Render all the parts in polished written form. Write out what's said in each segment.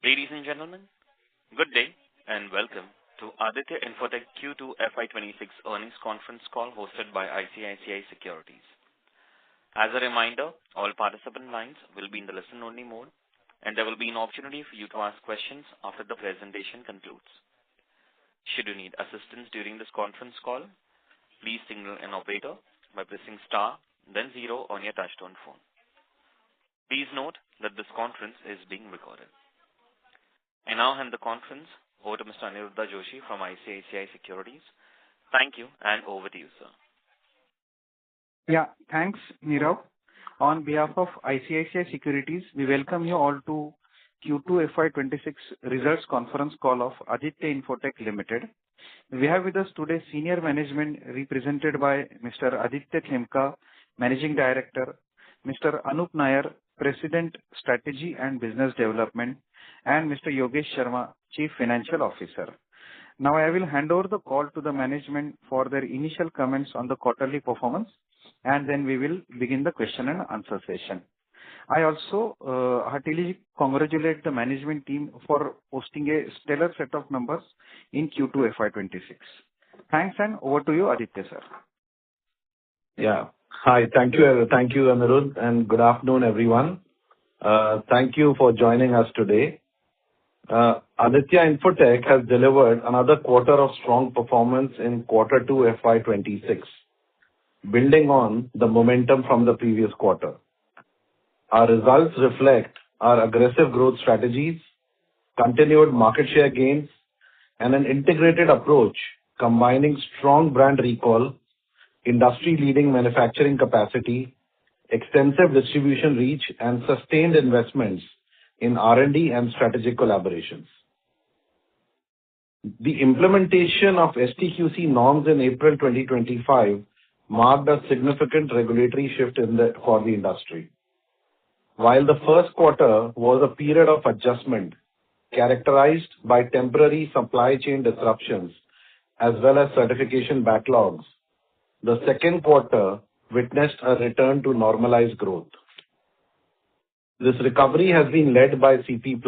Ladies and gentlemen, good day and welcome to Aditya Infotech Q2 FY26 earnings conference call hosted by ICICI Securities. As a reminder, all participant lines will be in the listen-only mode, and there will be an opportunity for you to ask questions after the presentation concludes. Should you need assistance during this conference call, please signal an operator by pressing star, then 0 on your touchtone phone. Please note that this conference is being recorded. I now hand the conference over to Mr. Aniruddha Joshi from ICICI Securities. Thank you, and over to you, sir. Yeah, thanks, Nirav. On behalf of ICICI Securities, we welcome you all to Q2 FY26 results conference call of Aditya Infotech Limited. We have with us today senior management represented by Mr. Aditya Khemka, Managing Director, Mr. Anup Nair, President, Strategy and Business Development, and Mr. Yogesh Sharma, Chief Financial Officer. Now I will hand over the call to the management for their initial comments on the quarterly performance, and then we will begin the question and answer session. I also heartily congratulate the management team for posting a stellar set of numbers in Q2 FY26. Thanks, and over to you, Aditya sir. Yeah. Hi. Thank you, Anirudh, and good afternoon, everyone. Thank you for joining us today. Aditya Infotech has delivered another quarter of strong performance in Q2 FY26, building on the momentum from the previous quarter. Our results reflect our aggressive growth strategies, continued market share gains, and an integrated approach combining strong brand recall, industry-leading manufacturing capacity, extensive distribution reach, and sustained investments in R&D and strategic collaborations. The implementation of STQC norms in April 2025 marked a significant regulatory shift for the industry. While the first quarter was a period of adjustment characterized by temporary supply chain disruptions as well as certification backlogs, the second quarter witnessed a return to normalized growth. This recovery has been led by CP+,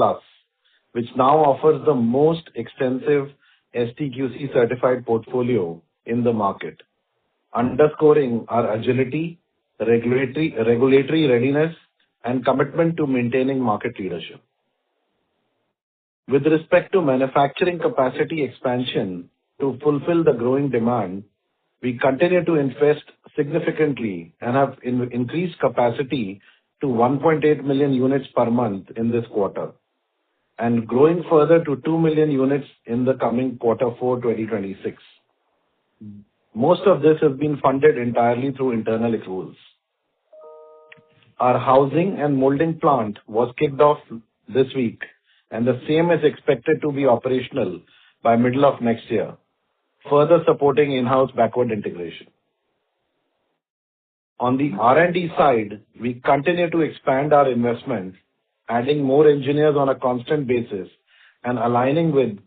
which now offers the most extensive STQC certified portfolio in the market, underscoring our agility, regulatory readiness, and commitment to maintaining market leadership. With respect to manufacturing capacity expansion to fulfill the growing demand, we continue to invest significantly and have increased capacity to 1.8 million units per month in this quarter, and growing further to 2 million units in the coming Q4 2026. Most of this has been funded entirely through internal accruals. Our housing and molding plant was kicked off this week, and the same is expected to be operational by middle of next year, further supporting in-house backward integration. On the R&D side, we continue to expand our investment, adding more engineers on a constant basis and aligning with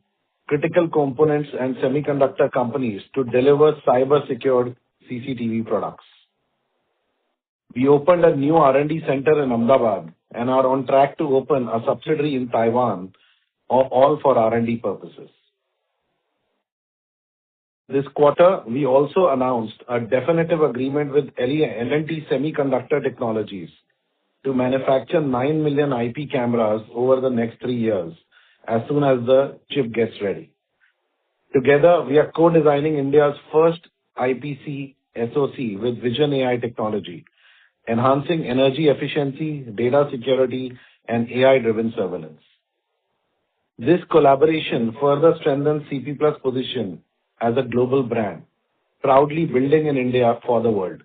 critical components and semiconductor companies to deliver cyber-secured CCTV products. We opened a new R&D center in Ahmedabad and are on track to open a subsidiary in Taiwan, all for R&D purposes. This quarter, we also announced a definitive agreement with L&T Semiconductor Technologies to manufacture 9 million IP cameras over the next 3 years as soon as the chip gets ready. Together, we are co-designing India's first IPC SoC with Vision AI technology, enhancing energy efficiency, data security, and AI-driven surveillance. This collaboration further strengthens CP+ position as a global brand, proudly building in India for the world.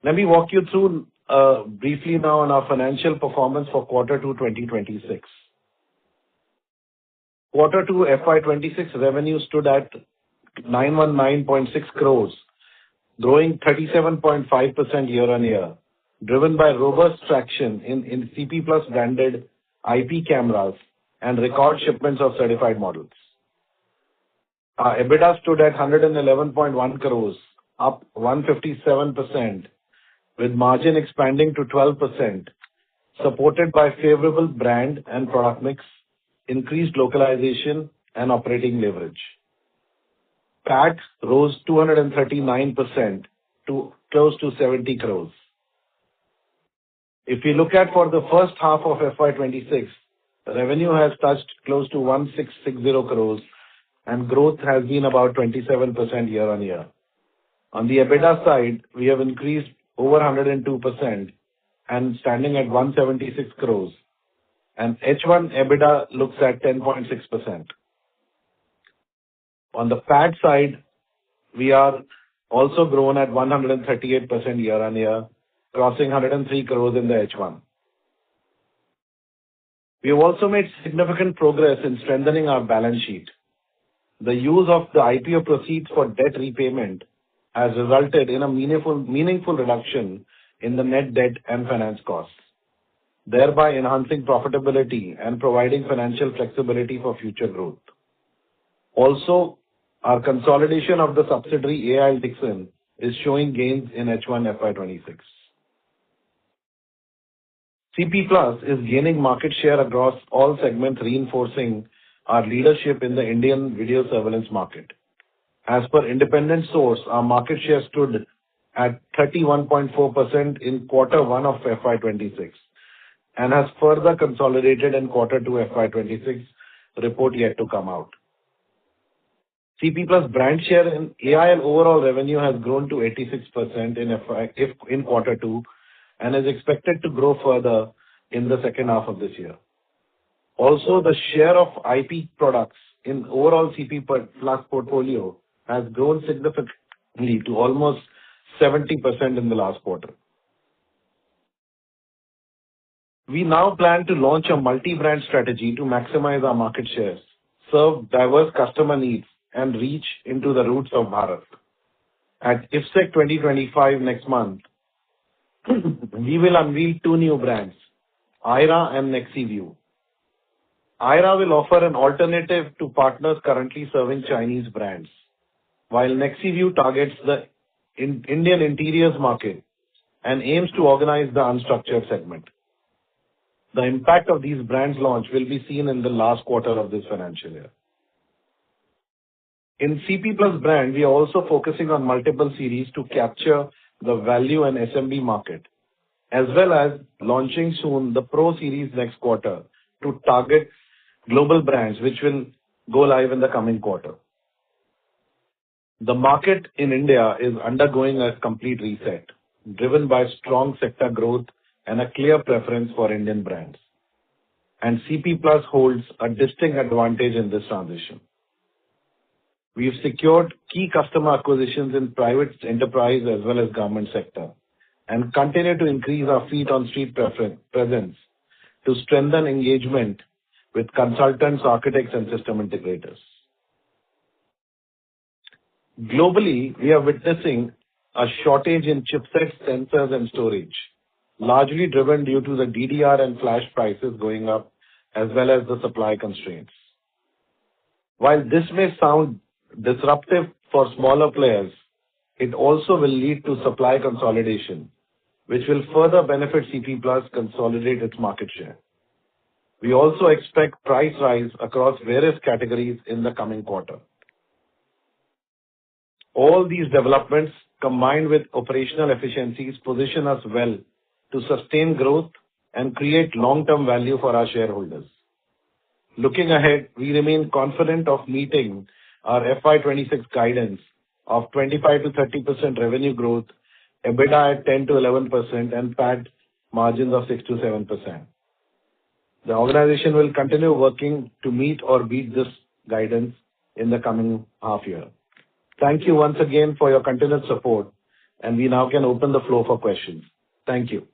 Let me walk you through briefly now on our financial performance for Q2 2026. Q2 FY26 revenue stood at 919.6 crores, growing 37.5% year-on-year, driven by robust traction in CP+ branded IP cameras and record shipments of certified models. Our EBITDA stood at 111.1 crores, up 157%, with margin expanding to 12%, supported by favorable brand and product mix, increased localization, and operating leverage. PAT rose 239% to close to 70 crores. If we look at for the first half of FY26, revenue has touched close to 1660 crores, and growth has been about 27% year-on-year. On the EBITDA side, we have increased over 102% and standing at 176 crores, and H1 EBITDA looks at 10.6%. On the PAT side, we are also grown at 138% year-on-year, crossing 103 crores in the H1. We have also made significant progress in strengthening our balance sheet. The use of the IPO proceeds for debt repayment has resulted in a meaningful reduction in the net debt and finance costs, thereby enhancing profitability and providing financial flexibility for future growth. Also, our consolidation of the subsidiary AI Dixon is showing gains in H1 FY26. CP Plus is gaining market share across all segments, reinforcing our leadership in the Indian video surveillance market. As per independent source, our market share stood at 31.4% in Q1 of FY26 and has further consolidated in Q2 FY26, report yet to come out. CP Plus brand share in AI and overall revenue has grown to 86% in Q2 and is expected to grow further in the second half of this year. Also, the share of IP products in overall CP Plus portfolio has grown significantly to almost 70% in the last quarter. We now plan to launch a multi-brand strategy to maximize our market shares, serve diverse customer needs, and reach into the roots of Bharat. At IFSEC 2025 next month, we will unveil two new brands, IRA and NexiView. IRA will offer an alternative to partners currently serving Chinese brands, while NexiView targets the Indian interiors market and aims to organize the unstructured segment. The impact of these brands launch will be seen in the last quarter of this financial year. In CP Plus brand, we are also focusing on multiple series to capture the value and SMB market, as well as launching soon the Pro series next quarter to target global brands, which will go live in the coming quarter. The market in India is undergoing a complete reset, driven by strong sector growth and a clear preference for Indian brands. And CP Plus holds a distinct advantage in this transition. We've secured key customer acquisitions in private enterprise as well as government sector and continue to increase our feet on street presence to strengthen engagement with consultants, architects, and system integrators. Globally, we are witnessing a shortage in chipsets, sensors, and storage, largely driven due to the DDR and flash prices going up, as well as the supply constraints. While this may sound disruptive for smaller players, it also will lead to supply consolidation, which will further benefit CP Plus consolidate its market share. We also expect price rise across various categories in the coming quarter. All these developments, combined with operational efficiencies, position us well to sustain growth and create long-term value for our shareholders. Looking ahead, we remain confident of meeting our FY26 guidance of 25 to 30% revenue growth, EBITDA at 10 to 11%, and PAT margins of 6 to 7%. The organization will continue working to meet or beat this guidance in the coming half year. Thank you once again for your continued support, and we now can open the floor for questions. Thank you.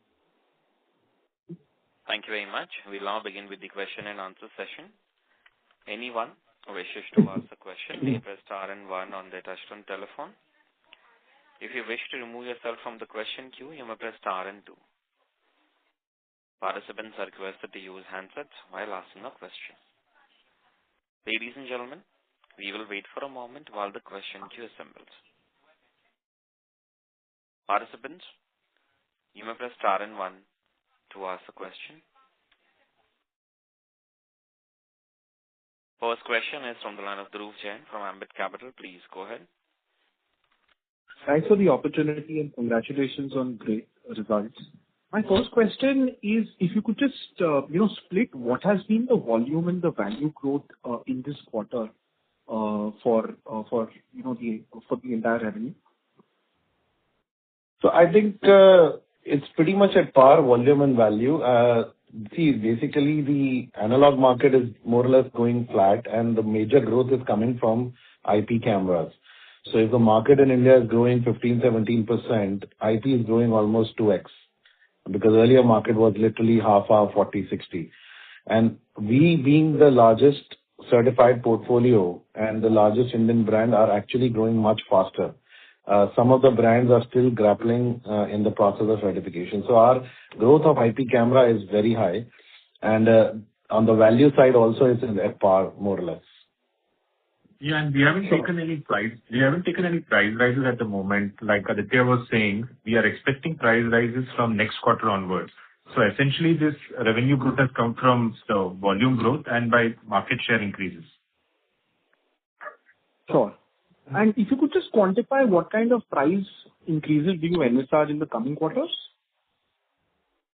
Thank you very much. We'll now begin with the question and answer session. Anyone who wishes to ask a question may press star and one on their touchtone telephone. If you wish to remove yourself from the question queue, you may press star and two. Participants are requested to use handsets while asking a question. Ladies and gentlemen, we will wait for a moment while the question queue assembles. Participants, you may press star and one to ask a question. First question is from the line of Dhruv Jain from Ambit Capital. Please go ahead. Thanks for the opportunity and congratulations on great results. My first question is if you could just, split what has been the volume and the value growth in this quarter for the entire revenue. So I think it's pretty much at par, volume and value. Basically the analog market is more or less going flat, and the major growth is coming from IP cameras. So if the market in India is growing 15-17%, IP is growing almost 2x, because earlier market was literally half 40-60. And we, being the largest certified portfolio and the largest Indian brand, are actually growing much faster. Some of the brands are still grappling in the process of certification. So our growth of IP camera is very high, and on the value side also it's at par, more or less. Yeah, and we haven't taken any price rises at the moment. Like Aditya was saying, we are expecting price rises from next quarter onwards. So essentially this revenue growth has come from the volume growth and by market share increases. Sure. And if you could just quantify what kind of price increases do you envisage in the coming quarters?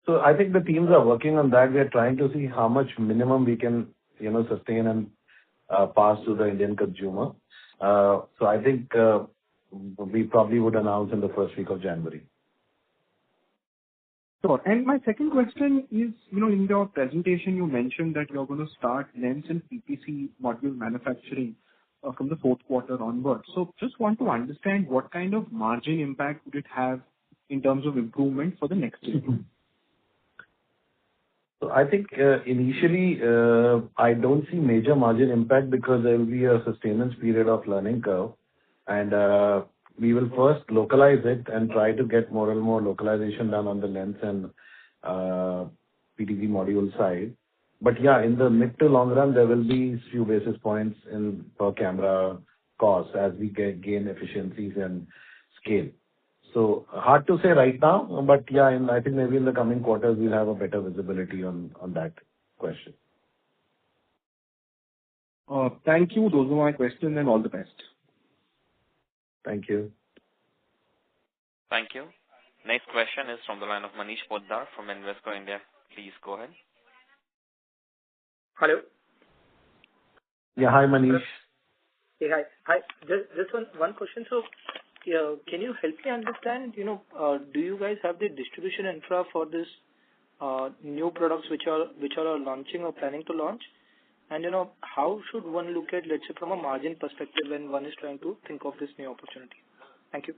So I think the teams are working on that. We are trying to see how much minimum we can, sustain and pass to the Indian consumer. So I think we probably would announce in the first week of January. Sure. And my second question is, in your presentation you mentioned that you're going to start lens and PPC module manufacturing from the fourth quarter onwards. So just want to understand what kind of margin impact would it have in terms of improvement for the next year? So I think initially I don't see major margin impact, because there will be a sustenance period of learning curve, and we will first localize it and try to get more and more localization done on the lens and PTZ module side. But yeah, in the mid to long run, there will be few basis points in per camera cost as we gain efficiencies and scale. So hard to say right now, but yeah, I think maybe in the coming quarters we'll have a better visibility on that question. Thank you. Those are my questions, and all the best. Thank you. Thank you. Next question is from the line of Manish Poddar from Invesco India. Please go ahead. Hello. Yeah, hi Manish. Hey, hi. Hi. Just one question. So, can you help me understand, do you guys have the distribution infra for this new products which are launching or planning to launch? And, how should one look at, let's say, from a margin perspective when one is trying to think of this new opportunity? Thank you.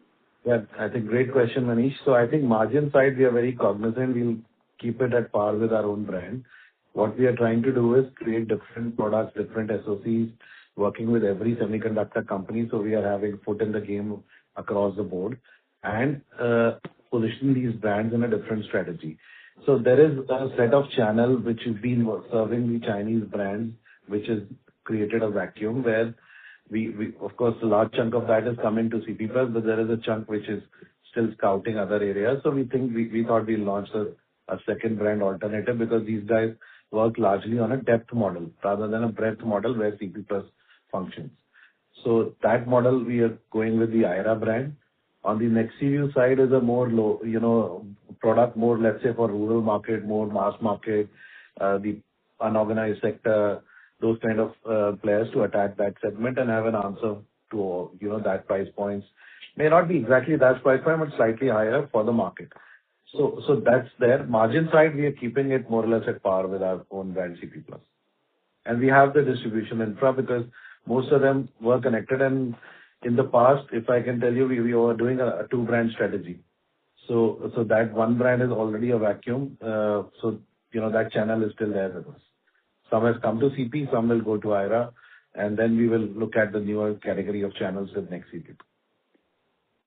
Yeah, I think great question, Manish. So I think margin side, we are very cognizant. We'll keep it at par with our own brand. What we are trying to do is create different products, different SOCs, working with every semiconductor company. So we are having foot in the game across the board, and positioning these brands in a different strategy. So there is a set of channel which has been serving the Chinese brands, which has created a vacuum where we of course, a large chunk of that is coming to CP+, but there is a chunk which is still scouting other areas. So we thought we'll launch a second brand alternative, because these guys work largely on a depth model rather than a breadth model where CP+ functions. So that model we are going with the IRA brand. On the NextView side is a more low, product more, let's say, for rural market, more mass market, the unorganized sector, those kind of players, to attack that segment and have an answer to, that price points. May not be exactly that price point, but slightly higher for the market. So that's there. Margin side, we are keeping it more or less at par with our own brand CP+. And we have the distribution infra, because most of them were connected. And in the past, if I can tell you, we were doing a two-brand strategy. So that one brand is already a vacuum. So, that channel is still there with us. Some has come to CP, some will go to IRA, and then we will look at the newer category of channels with next CP.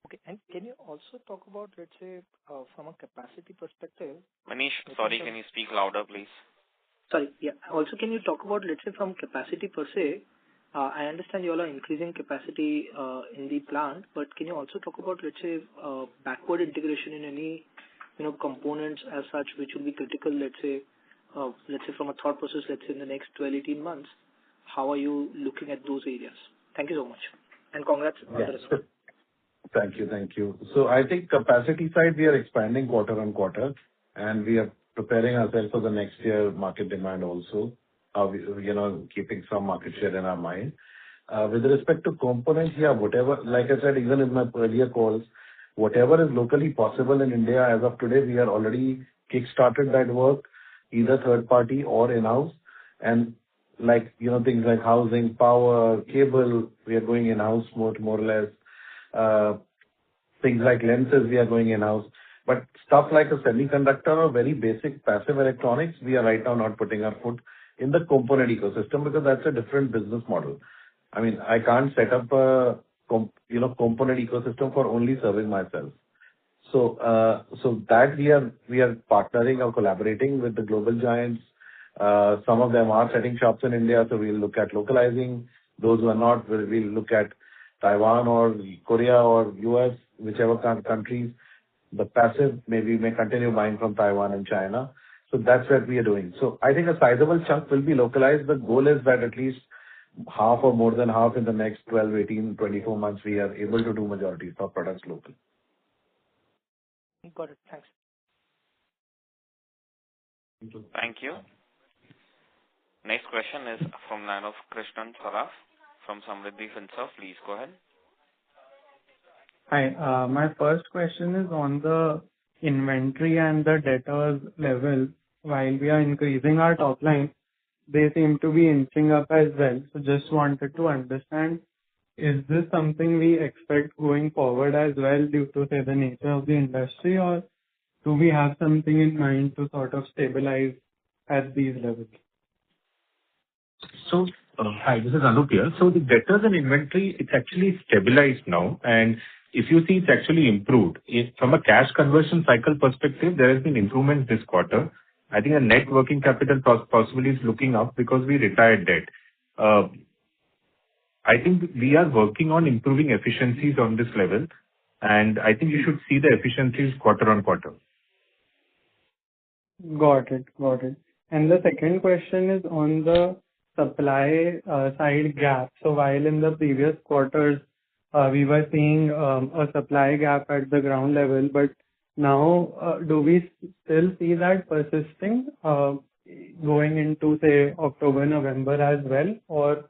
Okay. And can you also talk about, let's say, from a capacity perspective? Manish, sorry, can you speak louder, please? Sorry. Yeah. Also, can you talk about, let's say, from capacity per se? I understand you all are increasing capacity in the plant, but can you also talk about, let's say, backward integration in any components as such, which will be critical, let's say from a thought process, let's say in the next 12, 18 months, how are you looking at those areas? Thank you so much. And congrats on the result. Thank you. Thank you. So I think capacity side, we are expanding quarter-on-quarter, and we are preparing ourselves for the next year market demand also, keeping some market share in our mind. With respect to components, whatever, like I said, even in my earlier calls, whatever is locally possible in India, as of today, we are already kick-started that work, either third party or in-house. And things like housing, power, cable, we are going in-house more or less. Things like lenses, we are going in-house. But stuff like a semiconductor or very basic passive electronics, we are right now not putting our foot in the component ecosystem because that's a different business model. I mean, I can't set up a component ecosystem for only serving myself. So that we are partnering or collaborating with the global giants. Some of them are setting shops in India, so we'll look at localizing. Those who are not, we'll look at Taiwan or Korea or US, whichever countries. The passive, maybe may continue buying from Taiwan and China. So that's what we are doing. So I think a sizable chunk will be localized. The goal is that at least half or more than half in the next 12, 18, 24 months, we are able to do majority of our products local. Got it. Thanks. Thank you. Next question is from line of Krishnan Saraf from Samriddhi Finserv. Please go ahead. Hi. My first question is on the inventory and the debtors level. While we are increasing our top line, they seem to be inching up as well. So just wanted to understand, is this something we expect going forward as well due to, say, the nature of the industry, or do we have something in mind to sort of stabilize at these levels? So, hi, this is Anup here. So the debtors and inventory, it's actually stabilized now. And if you see, it's actually improved. From a cash conversion cycle perspective, there has been improvement this quarter. I think the net working capital possibly is looking up because we retired debt. I think we are working on improving efficiencies on this level, and I think you should see the efficiencies quarter-on-quarter. Got it. And the second question is on the supply side gap. So while in the previous quarters, we were seeing a supply gap at the ground level, but now do we still see that persisting going into, say, October, November as well, or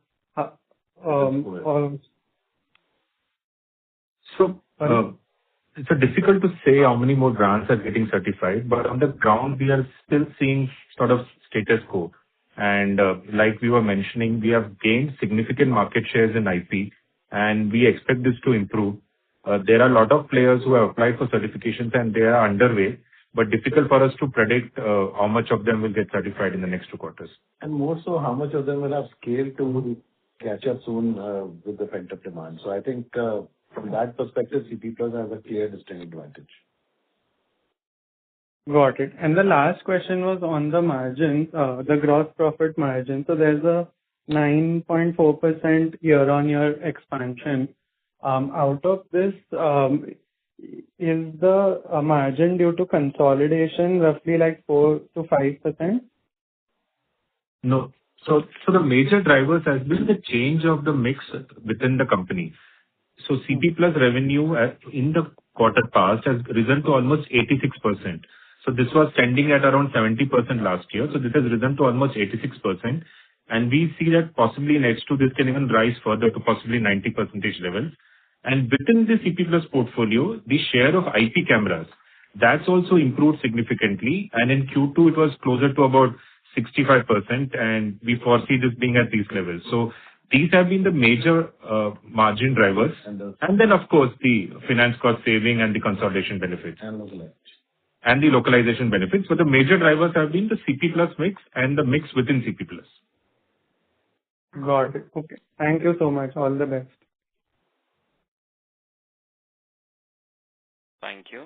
it's difficult to say how many more brands are getting certified, but on the ground, we are still seeing sort of status quo. And like we were mentioning, we have gained significant market shares in IP, and we expect this to improve. There are a lot of players who have applied for certifications, and they are underway, but difficult for us to predict how much of them will get certified in the next 2 quarters. And more so, how much of them will have scale to catch up soon with the pent-up demand. So I think from that perspective, CP Plus has a clear distinct advantage. Got it. And the last question was on the margins, the gross profit margin. So there's a 9.4% year-on-year expansion. Out of this, is the margin due to consolidation roughly like 4 to 5%? No. So the major drivers has been the change of the mix within the company. So CP Plus revenue in the quarter past has risen to almost 86%. So this was standing at around 70% last year. So this has risen to almost 86%. And we see that possibly next to this can even rise further to possibly 90% levels. And within the CP Plus portfolio, the share of IP cameras, that's also improved significantly. And in Q2, it was closer to about 65%, and we foresee this being at these levels. So these have been the major margin drivers. And then, of course, the finance cost saving and the consolidation benefits. And the localization benefits. But the major drivers have been the CP Plus mix and the mix within CP Plus. Got it. Okay. Thank you so much. All the best. Thank you.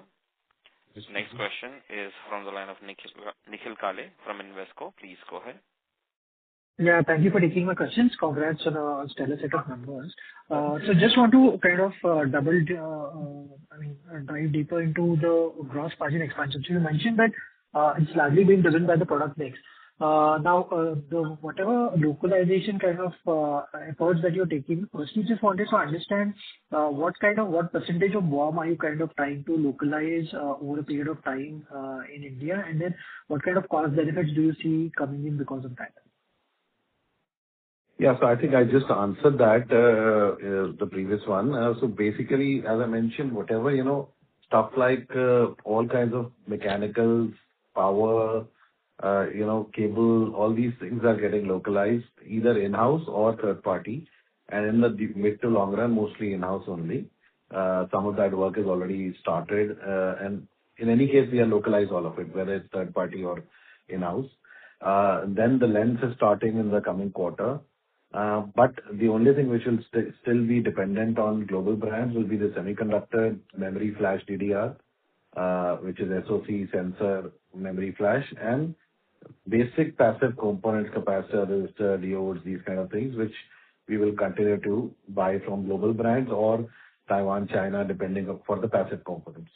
Next question is from the line of Nikhil Kale from Invesco. Please go ahead. Yeah, thank you for taking my questions. Congrats on a stellar set of numbers. So just want to kind of dive deeper into the gross margin expansion. So you mentioned that it's largely being driven by the product mix. Now, the whatever localization kind of efforts that you're taking, firstly, just wanted to understand what percentage of BOM are you kind of trying to localize over a period of time in India? And then what kind of cost benefits do you see coming in because of that? Yeah. So I think I just answered that, the previous one. So basically, as I mentioned, whatever, stuff like all kinds of mechanicals, power, cable, all these things are getting localized either in-house or third party. And in the mid to long run, mostly in-house only. Some of that work is already started. And in any case, we are localized all of it, whether it's third party or in-house. Then the lens is starting in the coming quarter. But the only thing which will still be dependent on global brands will be the semiconductor, memory flash DDR, which is SoC, sensor, memory flash, and basic passive components, capacitor, resistor, diodes, these kind of things, which we will continue to buy from global brands or Taiwan, China, depending on for the passive components.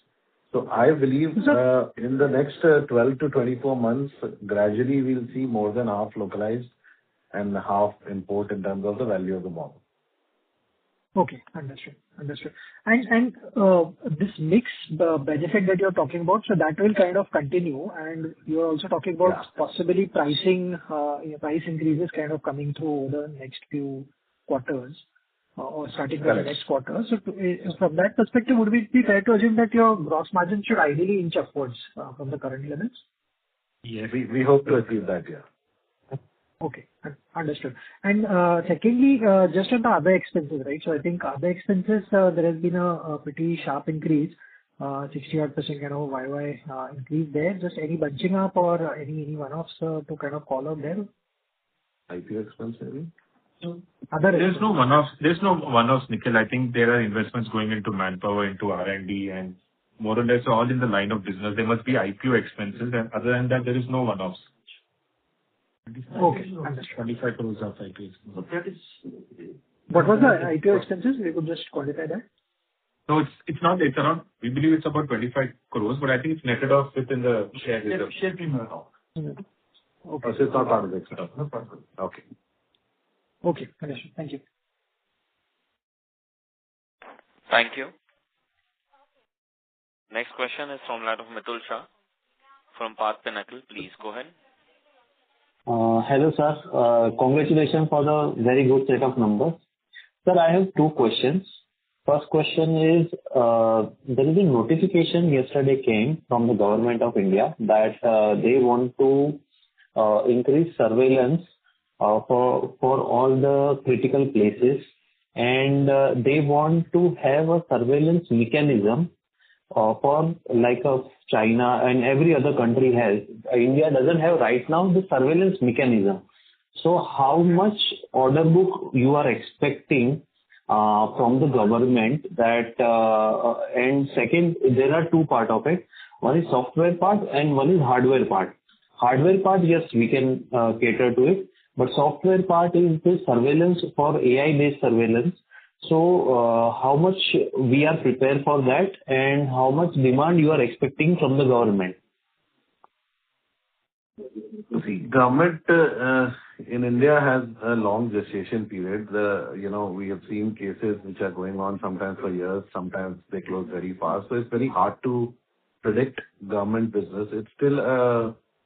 So I believe in the next 12 to 24 months, gradually we'll see more than half localized and half import in terms of the value of the BOM. Okay, understood. And this mix, the benefit that you're talking about, so that will kind of continue, and you're also talking about possibly pricing, price increases kind of coming through over the next few quarters, or starting from the next quarter. So from that perspective, would it be fair to assume that your gross margin should ideally inch upwards from the current levels? Yes, we hope to achieve that, yeah. Okay, understood. And secondly, just on the other expenses, right? So I think other expenses, there has been a pretty sharp increase, 60-odd% kind of YY increase there. Just any bunching up or any one-offs to kind of call out there? IPO expense, maybe? There's no one-offs, Nikhil. I think there are investments going into manpower, into R&D, and more or less all in the line of business. There must be IPO expenses, and other than that, there is no one-offs. Okay, understood. 25 crores of IPO expenses. What was the IPO expenses? We could just quantify that. No, it's around, we believe it's about 25 crores, but I think it's netted off within the share reserve. Share premium. Okay. So it's not part of the expense. No problem. Okay. Okay, understood. Thank you. Thank you. Next question is from line of Mitul Shah from Path Pinnacle. Please go ahead. Hello, sir. Congratulations for the very good set of numbers. Sir, I have two questions. First question is, there is a notification yesterday came from the government of India that they want to increase surveillance for all the critical places, and they want to have a surveillance mechanism for like China and every other country has. India doesn't have right now the surveillance mechanism. So how much order book you are expecting from the government that, and second, there are two part of it. One is software part and one is hardware part. Hardware part, yes, we can cater to it, but software part is the surveillance for AI-based surveillance. So how much we are prepared for that, and how much demand you are expecting from the government? See, government in India has a long gestation period. We have seen cases which are going on sometimes for years, sometimes they close very fast. So it's very hard to predict government business. It's still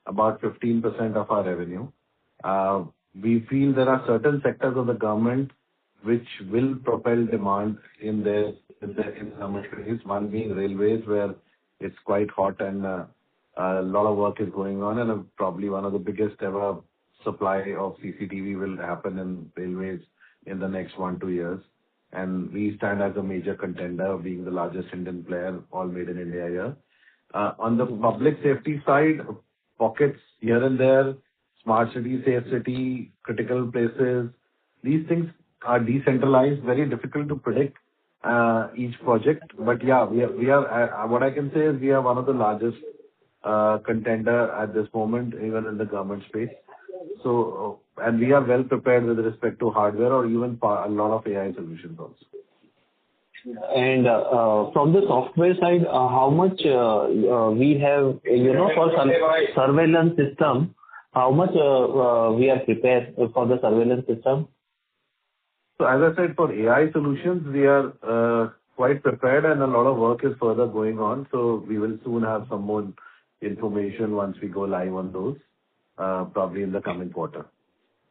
about 15% of our revenue. We feel there are certain sectors of the government which will propel demand in government space. One being railways, where it's quite hot and a lot of work is going on, and probably one of the biggest ever supply of CCTV will happen in railways in the next 1-2 years. And we stand as a major contender, being the largest Indian player, all made in India here. On the public safety side, pockets here and there, smart city, safe city, critical places, these things are decentralized, very difficult to predict each project. But yeah, we are what I can say is we are one of the largest contender at this moment, even in the government space. And we are well prepared with respect to hardware or even a lot of AI solutions also. And from the software side, how much we have, for surveillance system, how much we are prepared for the surveillance system? So as I said, for AI solutions, we are quite prepared and a lot of work is further going on. So we will soon have some more information once we go live on those, probably in the coming quarter.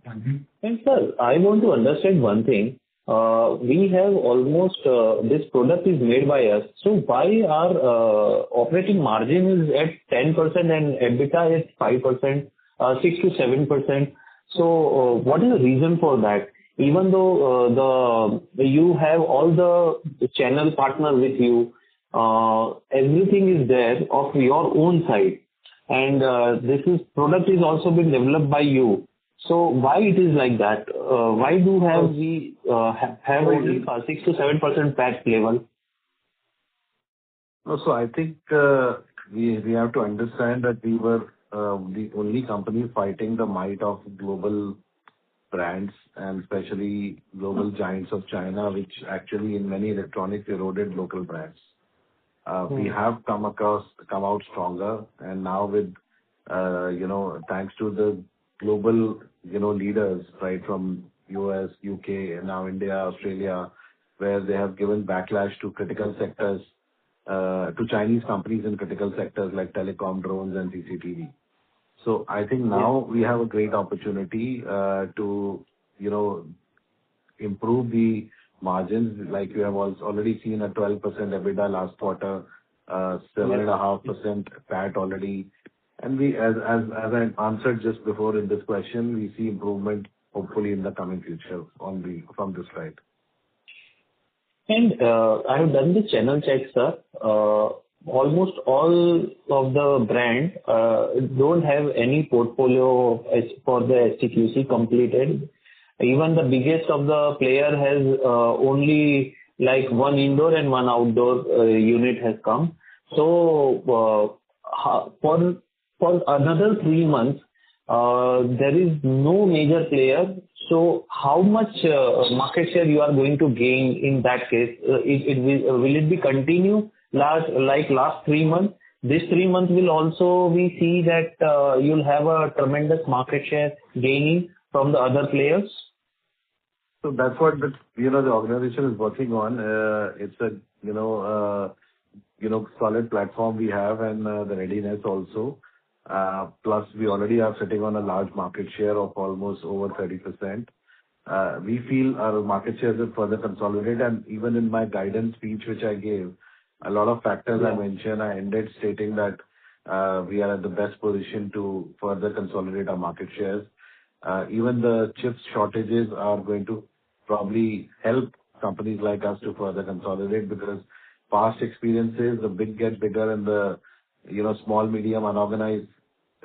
And sir, I want to understand one thing. We have almost, this product is made by us. So why our operating margin is at 10% and EBITDA is 5%, 6 to 7%? So what is the reason for that? Even though you have all the channel partner with you, everything is there of your own side, and product is also been developed by you. So why it is like that? Why do we have only 6 to 7% PAT level? So I think we have to understand that we were the only company fighting the might of global brands and especially global giants of China, which actually in many electronics eroded local brands. We have come out stronger, and now with thanks to the global leaders right from US, UK, and now India, Australia, where they have given backlash to critical sectors, to Chinese companies in critical sectors like telecom, drones, and CCTV. So I think now we have a great opportunity to improve the margins. Like you have already seen a 12% EBITDA last quarter, 7.5% PAT already. And we, as I answered just before in this question, we see improvement hopefully in the coming future from this side. And I have done the channel check, sir. Almost all of the brand don't have any portfolio for the STQC completed. Even the biggest of the player has only like one indoor and one outdoor unit has come. So for another 3 months, there is no major player. So how much market share you are going to gain in that case? Will it be continue last 3 months? This 3 months will also we see that you'll have a tremendous market share gaining from the other players. So that's what the organization is working on. It's a solid platform we have and the readiness also. Plus we already are sitting on a large market share of almost over 30%. We feel our market shares will further consolidate, and even in my guidance speech which I gave, a lot of factors I mentioned, I ended stating that we are at the best position to further consolidate our market shares. Even the chips shortages are going to probably help companies like us to further consolidate, because past experiences, the big get bigger and the small, medium, unorganized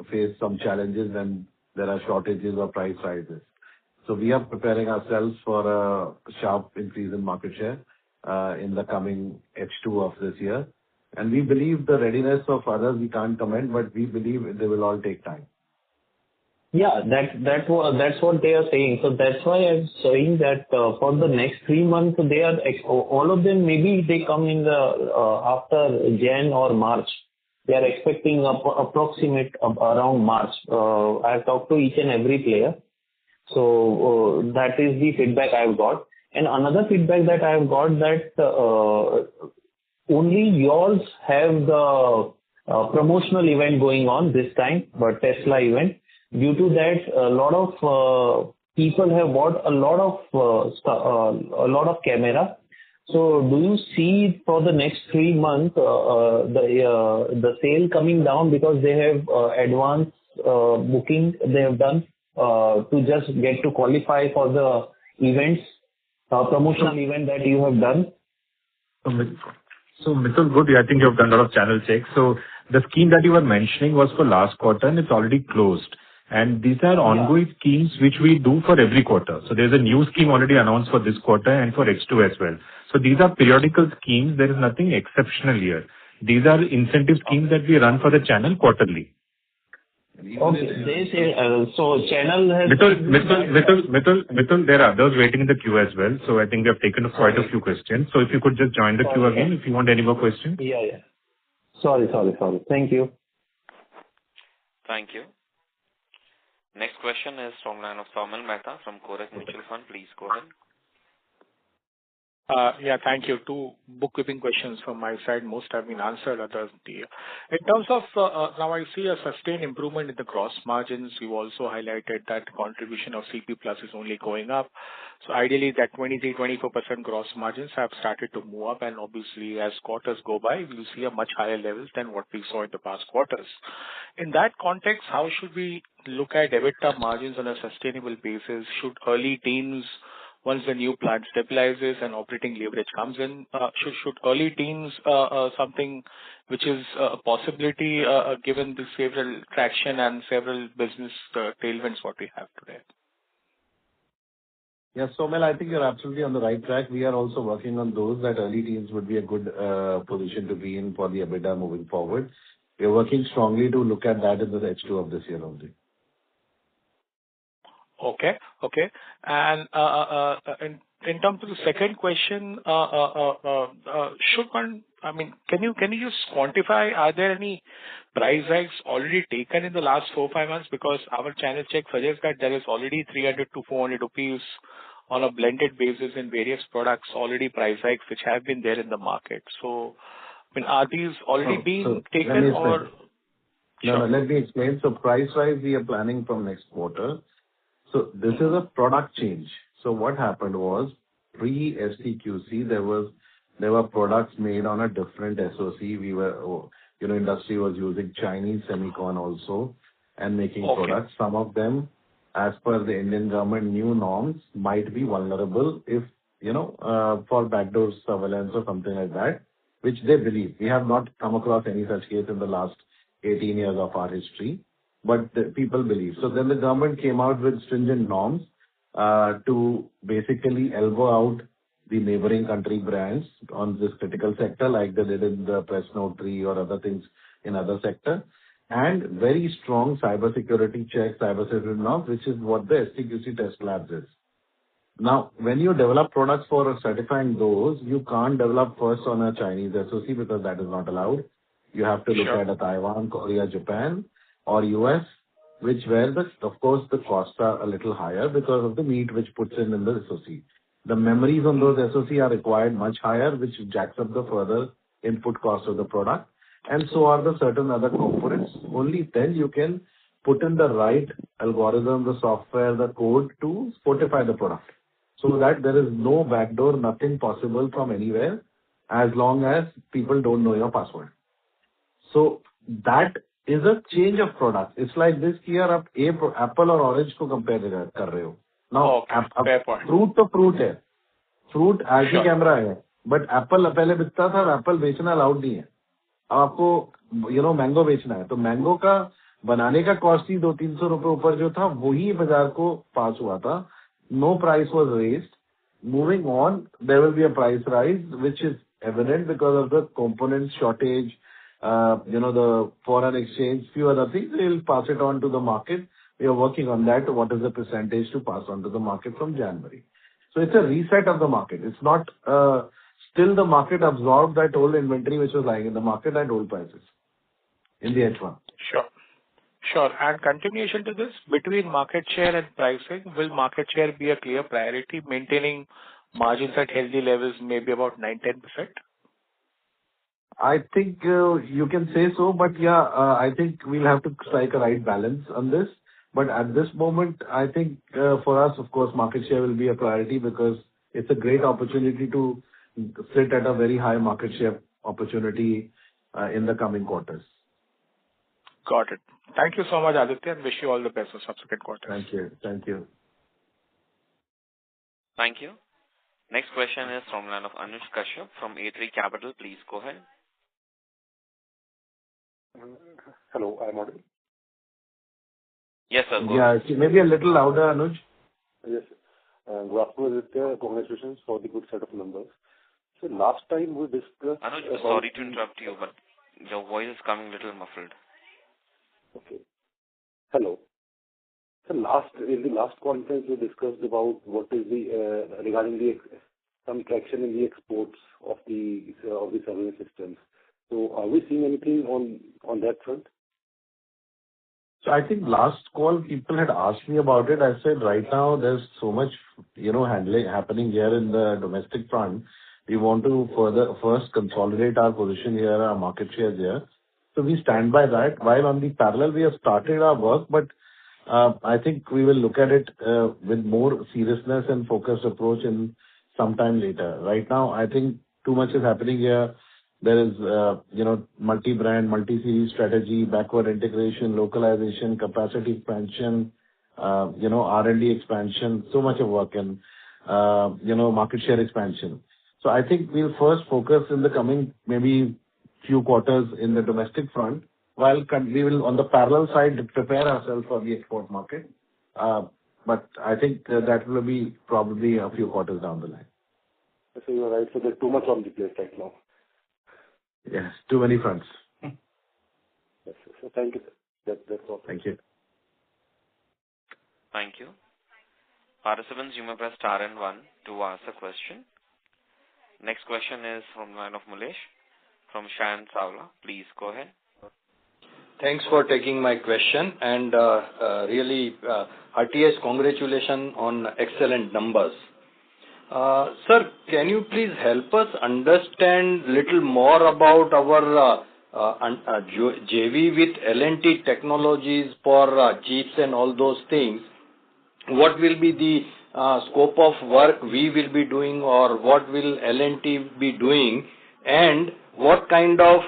face some challenges when there are shortages or price rises. So we are preparing ourselves for a sharp increase in market share in the coming H2 of this year. And we believe the readiness of others we can't comment, but we believe they will all take time. Yeah, that's what they are saying. So that's why I'm saying that for the next 3 months, they are all of them. Maybe they come in the after Jan or March. They are expecting approximate around March. I have talked to each and every player. So that is the feedback I have got. And another feedback that I have got that only yours have the promotional event going on this time, but Tesla event. Due to that, a lot of people have bought a lot of camera. So do you see for the next 3 months the sale coming down because they have advance booking they have done to just get to qualify for the events, promotional event that you have done? So Mithul, good. I think you have done a lot of channel checks. So the scheme that you were mentioning was for last quarter and it's already closed. And these are ongoing schemes which we do for every quarter. So there's a new scheme already announced for this quarter and for H2 as well. So these are periodical schemes. There is nothing exceptional here. These are incentive schemes that we run for the channel quarterly. Okay. They say, so channel has... Mitul, there are others waiting in the queue as well. So I think we have taken quite a few questions. So if you could just join the queue again if you want any more questions. Yeah. Sorry. Thank you. Thank you. Next question is from line of Saumil Mehta from Kotak Mutual Fund. Please go ahead. Yeah, thank you. Two bookkeeping questions from my side. Most have been answered. Others, in terms of now, I see a sustained improvement in the gross margins. You also highlighted that contribution of CP Plus is only going up. So ideally, that 23-24% gross margins have started to move up, and obviously, as quarters go by, we'll see a much higher levels than what we saw in the past quarters. In that context, how should we look at EBITDA margins on a sustainable basis? Should early teens, once the new plant stabilizes and operating leverage comes in, should early teens something which is a possibility given the several traction and several business tailwinds what we have today? Yes, Somil, I think you're absolutely on the right track. We are also working on those, that early teens would be a good position to be in for the EBITDA moving forward. We are working strongly to look at that in the H2 of this year only. Okay. And in terms of the second question, can you just quantify, are there any price hikes already taken in the last 4-5 months? Because our channel check suggests that there is already 300 to 400 rupees on a blended basis in various products, already price hikes which have been there in the market. So, are these already being taken or? No, let me explain. So price rise we are planning from next quarter. So this is a product change. So what happened was, pre-STQC, there were products made on a different SOC. Industry was using Chinese semicon also and making products. Some of them, as per the Indian government new norms, might be vulnerable if, for backdoor surveillance or something like that, which they believe. We have not come across any such case in the last 18 years of our history. But the people believe. So then the government came out with stringent norms to basically elbow out the neighboring country brands on this critical sector, like they did in the press note 3 or other things in other sector, and very strong cybersecurity checks, cybersecurity norms, which is what the STQC test labs is. Now, when you develop products for certifying those, you can't develop first on a Chinese SOC because that is not allowed. You have to look at a Taiwan, Korea, Japan, or US, where of course the costs are a little higher because of the meat which puts in the SOC. The memories on those SOC are required much higher, which jacks up the further input cost of the product. And so are the certain other components. Only then you can put in the right algorithm, the software, the code to fortify the product. So that there is no backdoor, nothing possible from anywhere, as long as people don't know your password. So that is a change of product. It's like this here, आप apple और orange को compare कर रहे हो. Now, fruit तो fruit है. Fruit RT camera है. But apple पहले बिकता था और apple बेचना allowed नहीं है. अब आपको mango बेचना है. तो mango का बनाने का cost ही 200-300 रुपए ऊपर जो था, वही बाजार को पास हुआ था. No price was raised. Moving on, there will be a price rise, which is evident because of the component shortage, the foreign exchange, few other things. They will pass it on to the market. We are working on that. What is the percentage to pass on to the market from January? So it's a reset of the market. It's not still the market absorbed that old inventory which was lying in the market at old prices in the H1. Sure. And continuation to this, between market share and pricing, will market share be a clear priority, maintaining margins at healthy levels, maybe about 9-10%? I think you can say so, but I think we'll have to strike a right balance on this. But at this moment, I think for us, of course, market share will be a priority because it's a great opportunity to sit at a very high market share opportunity in the coming quarters. Got it. Thank you so much, Aditya, and wish you all the best for subsequent quarters. Thank you. Thank you. Next question is from line of Anuj Kashyap from A3 Capital. Please go ahead. Hello, I'm audible. Yes, sir. Go ahead. Maybe a little louder, Anuj. Yes, sir. Good afternoon, Aditya. Congratulations for the good set of numbers. So last time we discussed... Anuj, sorry to interrupt you, but your voice is coming a little muffled. Okay. Hello. So in the last conference, we discussed about what is regarding some traction in the exports of the surveillance systems. So are we seeing anything on that front? So I think last call, people had asked me about it. I said, right now, there's so much, happening here in the domestic front. We want to first consolidate our position here, our market shares here. So we stand by that. While on the parallel, we have started our work, but I think we will look at it with more seriousness and focused approach in some time later. Right now, I think too much is happening here. There is, multi-brand, multi-series strategy, backward integration, localization, capacity expansion, R&D expansion, so much of work and, market share expansion. So I think we'll first focus in the coming maybe few quarters in the domestic front, while we will, on the parallel side, prepare ourselves for the export market. But I think that will be probably a few quarters down the line. So you're right. So there's too much on the plate right now. Yes, too many fronts. Yes, so thank you, sir. That's all. Thank you. Thank you. Participants, you may press star and 1 to ask a question. Next question is from the line of Mulesh from Shan Savla. Please go ahead. Thanks for taking my question, and really heartiest congratulations on excellent numbers. Sir, can you please help us understand little more about our JV with L&T Technologies for chips and all those things? What will be the scope of work we will be doing, or what will L&T be doing, and what kind of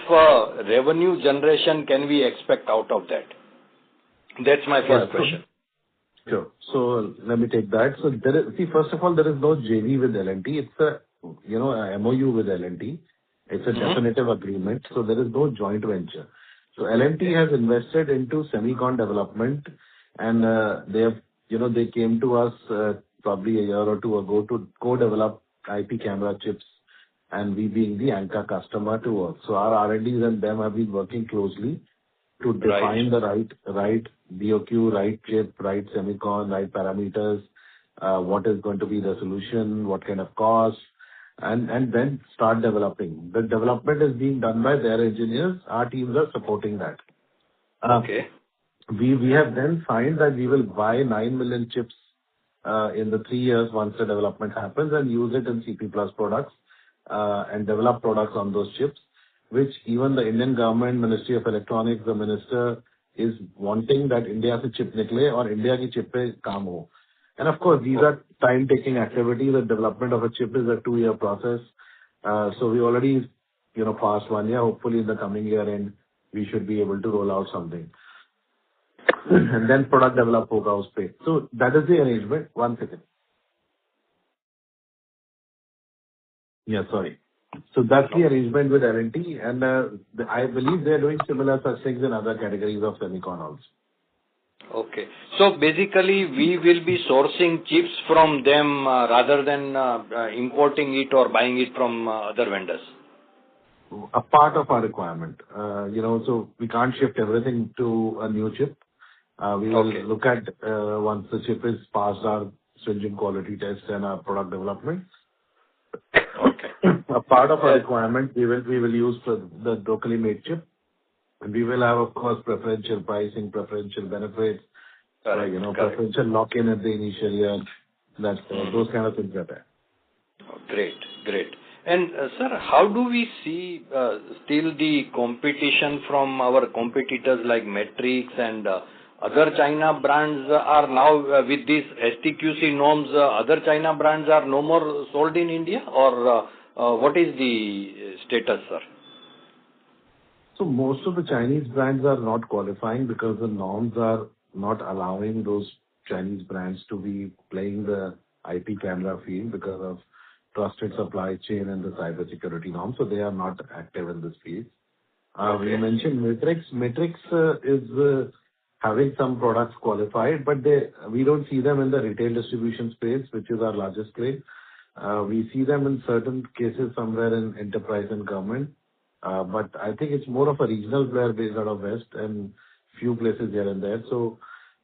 revenue generation can we expect out of that? That's my first question. Sure. So let me take that. So first of all, there is no JV with L&T. It's a MOU with L&T. It's a definitive agreement. So there is no joint venture. So L&T has invested into semicon development, and they came to us probably a year or two ago to co-develop IP camera chips, and we being the anchor customer to work. So our R&Ds and them have been working closely to define the right BOQ, right chip, right semicon, right parameters, what is going to be the solution, what kind of cost, and then start developing. The development is being done by their engineers. Our teams are supporting that. Okay. We have then signed that we will buy 9 million chips in the 3 years once the development happens, and use it in CP Plus products and develop products on those chips, which even the Indian government, Ministry of Electronics, the minister is wanting that India se chip nikle or India ki chip pe kaam ho. And of course, these are time-taking activities. The development of a chip is a 2-year process. So we already, passed 1 year. Hopefully, in the coming year end, we should be able to roll out something. And then product develop hoga us pe. So that is the arrangement. 1 second. Yeah, sorry. So that's the arrangement with L&T, and I believe they're doing similar such things in other categories of semicon also. Okay. So basically, we will be sourcing chips from them rather than importing it or buying it from other vendors. A part of our requirement. So we can't shift everything to a new chip. We will look at once the chip is passed our stringent quality test and our product development. A part of our requirement we will use for the locally made chip. And we will have, of course, preferential pricing, preferential benefits, preferential lock-in at the initial year. Those kind of things are there. Great. And sir, how do we see still the competition from our competitors like Matrix and other China brands are now with these STQC norms, other China brands are no more sold in India, or what is the status, sir? So most of the Chinese brands are not qualifying because the norms are not allowing those Chinese brands to be playing the IP camera field because of trusted supply chain and the cyber security norms. So they are not active in this field. We mentioned Matrix. Matrix is having some products qualified, but we don't see them in the retail distribution space, which is our largest play. We see them in certain cases somewhere in enterprise and government. But I think it's more of a regional player based out of West and few places here and there. So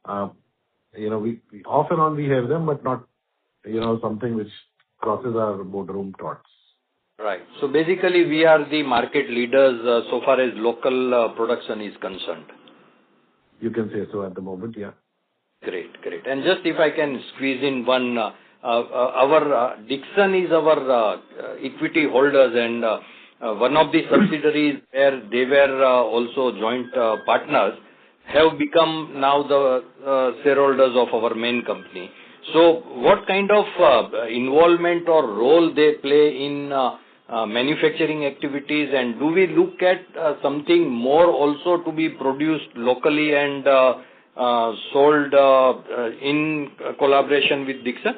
We off and on we hear them, but not, something which crosses our boardroom thoughts. Right. So basically, we are the market leaders so far as local production is concerned. You can say so at the moment, yeah. Great. And just if I can squeeze in one, our Dixon is our equity holders, and one of the subsidiaries where they were also joint partners have become now the shareholders of our main company. So what kind of involvement or role they play in manufacturing activities, and do we look at something more also to be produced locally and sold in collaboration with Dixon?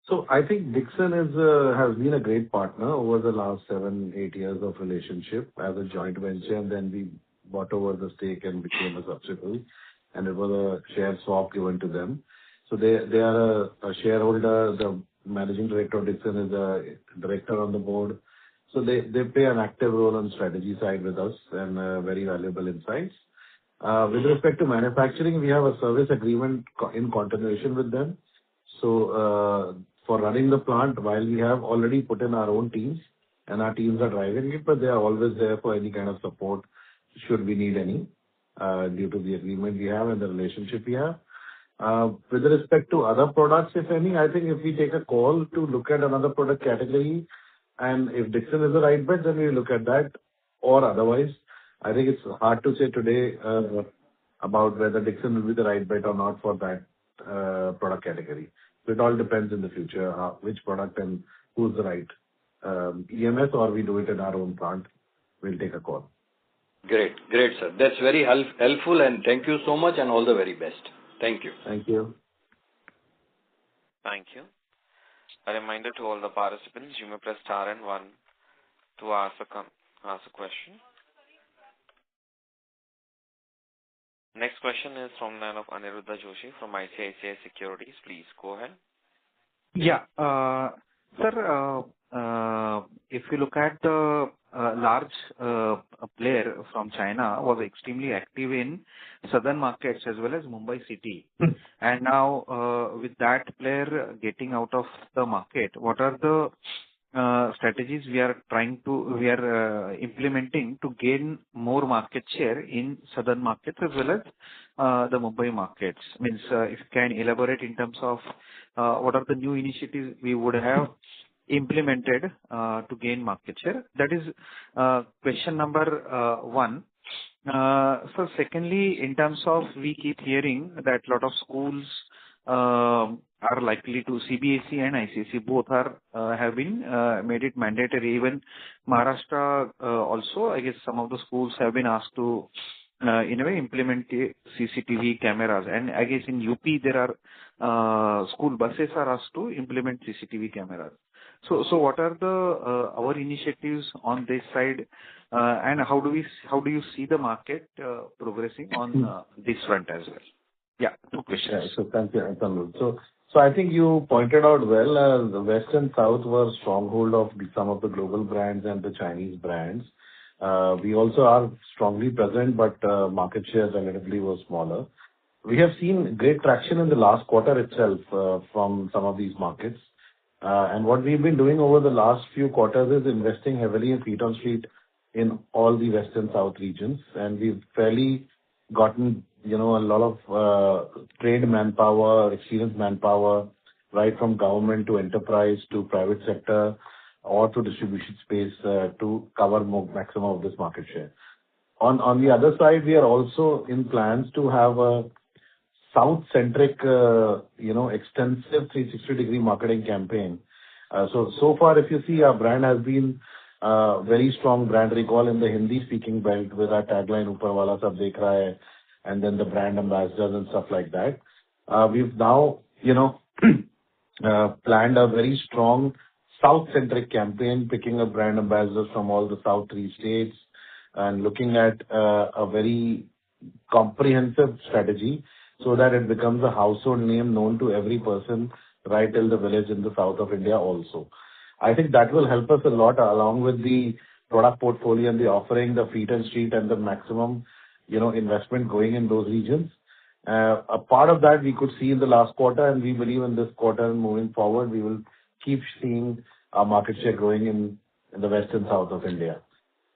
So I think Dixon has been a great partner over the last 7-8 years of relationship as a joint venture, and then we bought over the stake and became a subsidiary, and it was a share swap given to them. So they are a shareholder. The managing director of Dixon is a director on the board. So they play an active role on strategy side with us and very valuable insights. With respect to manufacturing, we have a service agreement in continuation with them. So for running the plant, while we have already put in our own teams and our teams are driving it, but they are always there for any kind of support should we need any due to the agreement we have and the relationship we have. With respect to other products, if any, I think if we take a call to look at another product category, and if Dixon is the right bet, then we look at that, or otherwise. I think it's hard to say today about whether Dixon will be the right bet or not for that product category. So it all depends in the future, which product and who's the right EMS, or we do it in our own plant. We'll take a call. Great, sir. That's very helpful, and thank you so much, and all the very best. Thank you. Thank you. Thank you. A reminder to all the participants, you may press star and 1 to ask a question. Next question is from the line of Aniruddha Joshi from ICICI Securities. Please go ahead. Yeah. Sir, if you look at the large player from China was extremely active in southern markets as well as Mumbai city. And now with that player getting out of the market, what are the strategies we are implementing to gain more market share in southern markets as well as the Mumbai markets? Means if you can elaborate in terms of what are the new initiatives we would have implemented to gain market share. That is question number 1. So secondly, in terms of we keep hearing that a lot of schools are likely to CBSE and ICSE both have been made it mandatory. Even Maharashtra also, I guess some of the schools have been asked to in a way implement CCTV cameras, and I guess in UP there are school buses are asked to implement CCTV cameras. So what are our initiatives on this side, and how do you see the market progressing on this front as well? Yeah, 2 questions. Yeah, so thank you, Anand. So I think you pointed out well, the West and South were stronghold of some of the global brands and the Chinese brands. We also are strongly present, but market share relatively was smaller. We have seen great traction in the last quarter itself from some of these markets. And what we've been doing over the last few quarters is investing heavily in feet on street in all the West and South regions. And we've fairly gotten, a lot of trained manpower, experienced manpower, right from government to enterprise to private sector or to distribution space to cover maximum of this market share. On the other side, we are also in plans to have a South-centric, extensive 360-degree marketing campaign. So far, if you see, our brand has been very strong brand recall in the Hindi-speaking belt with our tagline, Upar Wala Sab Dekh Raha Hai, and then the brand ambassadors and stuff like that. We've now, planned a very strong South-centric campaign, picking up brand ambassadors from all the South 3 states and looking at a very comprehensive strategy so that it becomes a household name known to every person right till the village in the south of India also. I think that will help us a lot along with the product portfolio and the offering, the feet and street and the maximum, investment going in those regions. A part of that we could see in the last quarter, and we believe in this quarter and moving forward, we will keep seeing our market share growing in the west and south of India.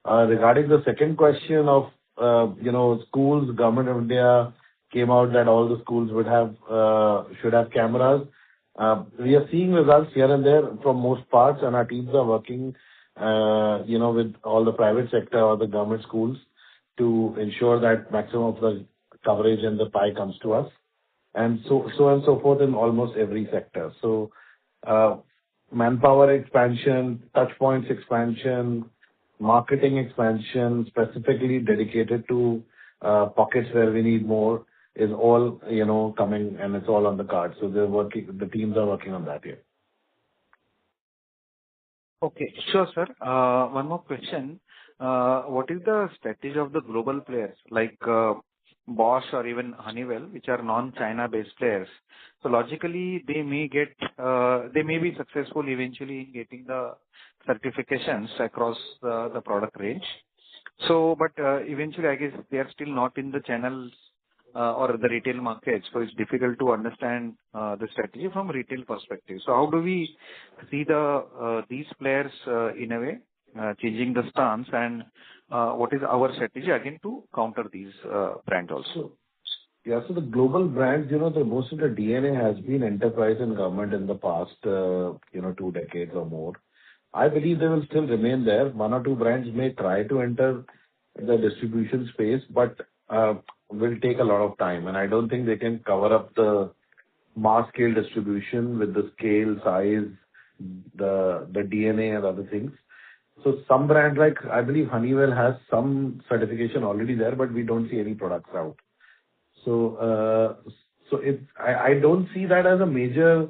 Regarding the second question of, schools, Government of India came out that all the schools should have cameras. We are seeing results here and there from most parts, and our teams are working, with all the private sector or the government schools to ensure that maximum of the coverage and the pie comes to us, and so and so forth in almost every sector. So, manpower expansion, touch points expansion, marketing expansion, specifically dedicated to pockets where we need more, is all, coming, and it's all on the card. So the teams are working on that here. Okay. Sure, sir. One more question. What is the strategy of the global players like Bosch or even Honeywell, which are non-China based players? So logically, they may be successful eventually in getting the certifications across the product range. So, but eventually, I guess they are still not in the channels or the retail market. So it's difficult to understand the strategy from retail perspective. So how do we see these players in a way changing the stance, and what is our strategy again to counter these brands also? Yeah, so the global brands, most of the DNA has been enterprise and government in the past, 2 decades or more. I believe they will still remain there. One or two brands may try to enter the distribution space, but will take a lot of time, and I don't think they can cover up the mass scale distribution with the scale, size, the DNA and other things. So some brands like, I believe Honeywell has some certification already there, but we don't see any products out. So, I don't see that as a major,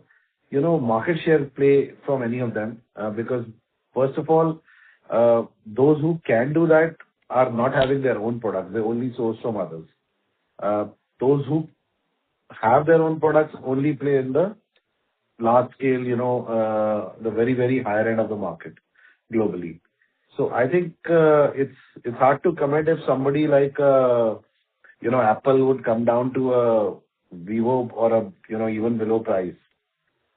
market share play from any of them, because first of all, those who can do that are not having their own products. They only source from others. Those who have their own products only play in the large scale, the very, very higher end of the market globally. So I think it's hard to comment if somebody like Apple would come down to a Vivo or a even below price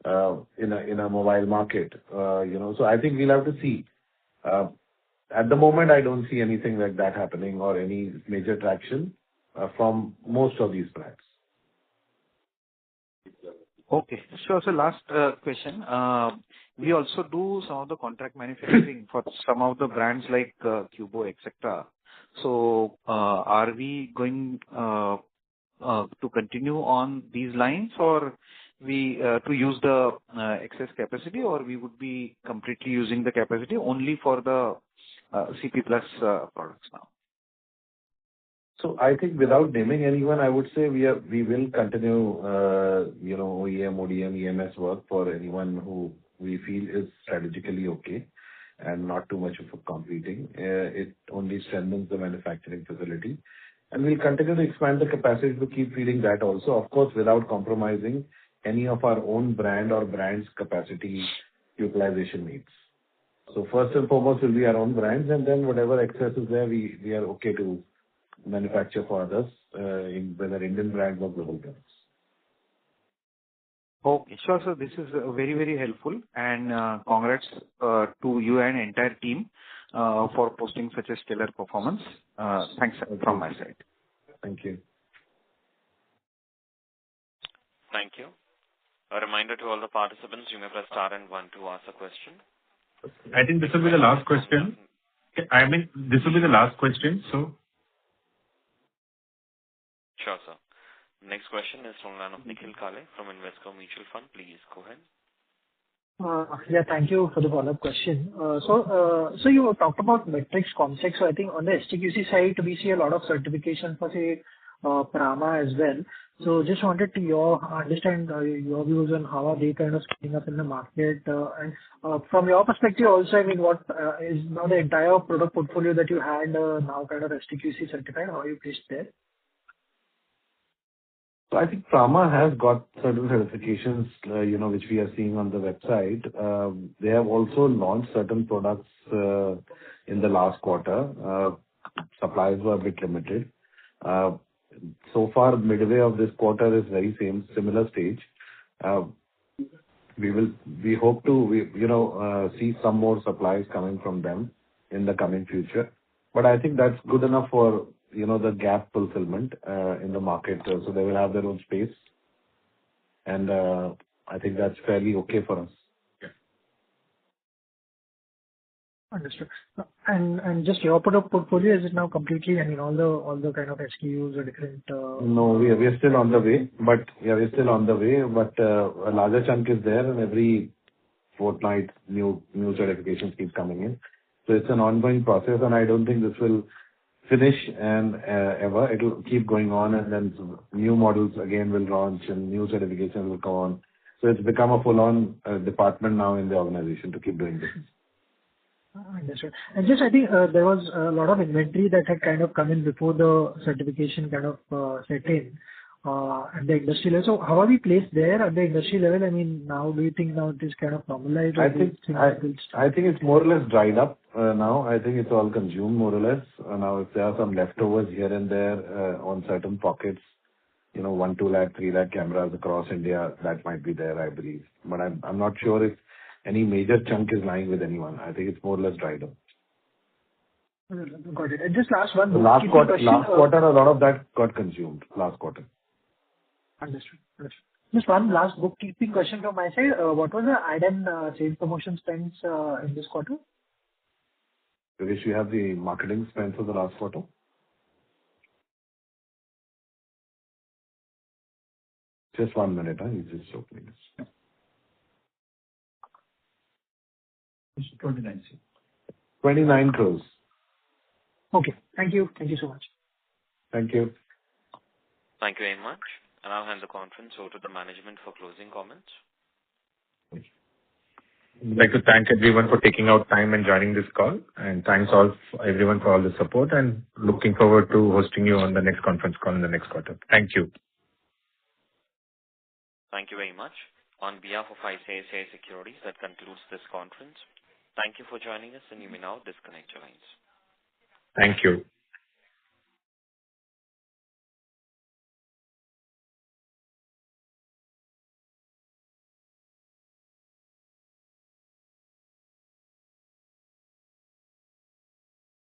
in a mobile market. So I think we'll have to see. At the moment, I don't see anything like that happening or any major traction from most of these brands. Okay. Sure. So last question. We also do some of the contract manufacturing for some of the brands like Cubo, etc. So are we going to continue on these lines, or we to use the excess capacity, or we would be completely using the capacity only for the CP plus products now? So I think without naming anyone, I would say we will continue, OEM, ODM, EMS work for anyone who we feel is strategically okay and not too much of a competing. It only strengthens the manufacturing facility, and we'll continue to expand the capacity to keep feeding that also, of course, without compromising any of our own brand or brands' capacity utilization needs. So first and foremost will be our own brands, and then whatever excess is there, we are okay to manufacture for others, whether Indian brands or global brands. Okay, sure, sir. This is very, very helpful, and congrats to you and entire team for posting such a stellar performance. Thanks from my side. Thank you. Thank you. A reminder to all the participants, you may press star and 1 to ask a question. I think this will be the last question. This will be the last question, so. Sure, sir. Next question is from line of Nikhil Kale from Invesco Mutual Fund. Please go ahead. Yeah, thank you for the follow-up question. So you talked about metrics concept. So I think on the STQC side, we see a lot of certification for, say, Prama as well. So just wanted to understand your views on how are they kind of scaling up in the market, and from your perspective also, I mean, what is now the entire product portfolio that you had now kind of STQC certified? How are you placed there? So I think Prama has got certain certifications, which we are seeing on the website. They have also launched certain products in the last quarter. Supplies were a bit limited. so far, midway of this quarter is very similar stage. We hope to see some more supplies coming from them in the coming future. But I think that's good enough for the gap fulfillment in the market. So they will have their own space. And I think that's fairly okay for us. Understood. And just your portfolio, is it now completely, I mean, all the kind of SKUs are different? No, we are still on the way. But yeah, we're still on the way. But a larger chunk is there, and every fortnight, new certifications keep coming in. So it's an ongoing process, and I don't think this will finish and ever. It will keep going on, and then new models again will launch, and new certifications will come on. So it's become a full-on department now in the organization to keep doing this. Understood. And just, I think there was a lot of inventory that had kind of come in before the certification kind of set in at the industry level. So how are we placed there at the industry level? I mean, now do you think now it is kind of normalized? I think it's more or less dried up now. I think it's all consumed more or less. Now, if there are some leftovers here and there on certain pockets, 1, 2 lakh, 3 lakh cameras across India, that might be there, I believe. But I'm not sure if any major chunk is lying with anyone. I think it's more or less dried up. Got it. And just last one. Last quarter, a lot of that got consumed last quarter. Understood. Just one last bookkeeping question from my side. What was the ad and sales promotion spends in this quarter? Vish, you have the marketing spends for the last quarter? Just 1 minute. He's just opening this. 29 crores. Okay. Thank you. Thank you so much. Thank you. Thank you very much. And I'll hand the conference over to the management for closing comments. I'd like to thank everyone for taking out time and joining this call. And thanks everyone for all the support, and looking forward to hosting you on the next conference call in the next quarter. Thank you. Thank you very much. On behalf of ICICI Securities, that concludes this conference. Thank you for joining us, and you may now disconnect your lines. Thank you.